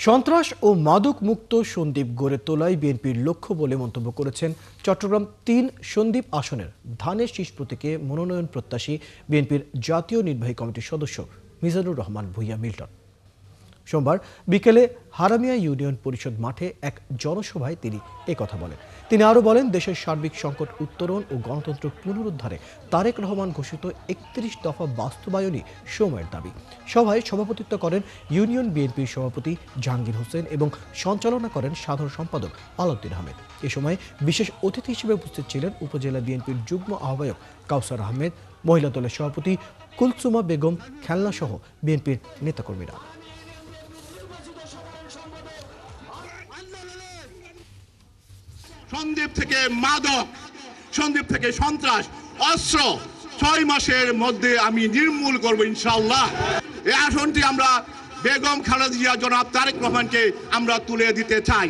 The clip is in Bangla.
সন্ত্রাস ও মাদক মুক্ত সন্দ্বীপ গড়ে তোলাই বিএনপির লক্ষ্য বলে মন্তব্য করেছেন চট্টগ্রাম ৩ সন্দ্বীপ আসনের ধানের শীষ প্রতীকে মনোনয়ন প্রত্যাশী বিএনপির জাতীয় নির্বাহী কমিটির সদস্য মিজানুর রহমান ভূঁইয়া মিল্টন। সোমবার বিকেলে হারামিয়া ইউনিয়ন পরিষদ মাঠে এক জনসভায় তিনি একথা বলেন। তিনি আরও বলেন, দেশের সার্বিক সংকট উত্তরণ ও গণতন্ত্র পুনরুদ্ধারে তারেক রহমান ঘোষিত ৩১ দফা বাস্তবায়নই সময়ের দাবি। সভায় সভাপতিত্ব করেন ইউনিয়ন বিএনপির সভাপতি জাহাঙ্গীর হোসেন এবং সঞ্চালনা করেন সাধারণ সম্পাদক আলাউদ্দিন আহমেদ। এ সময় বিশেষ অতিথি হিসেবে উপস্থিত ছিলেন উপজেলা বিএনপির যুগ্ম আহ্বায়ক কাউসার আহমেদ, মহিলা দলের সভাপতি কুলসুমা বেগম, খেলনাসহ বিএনপির নেতাকর্মীরা। সন্দ্বীপ থেকে মাদক, সন্দ্বীপ থেকে সন্ত্রাস, অস্ত্র ৬ মাসের মধ্যে আমি নির্মূল করব ইনশাআল্লাহ। এই আসনটি আমরা বেগম খালেদা জিয়া জনাব তারেক রহমানকে আমরা তুলে দিতে চাই।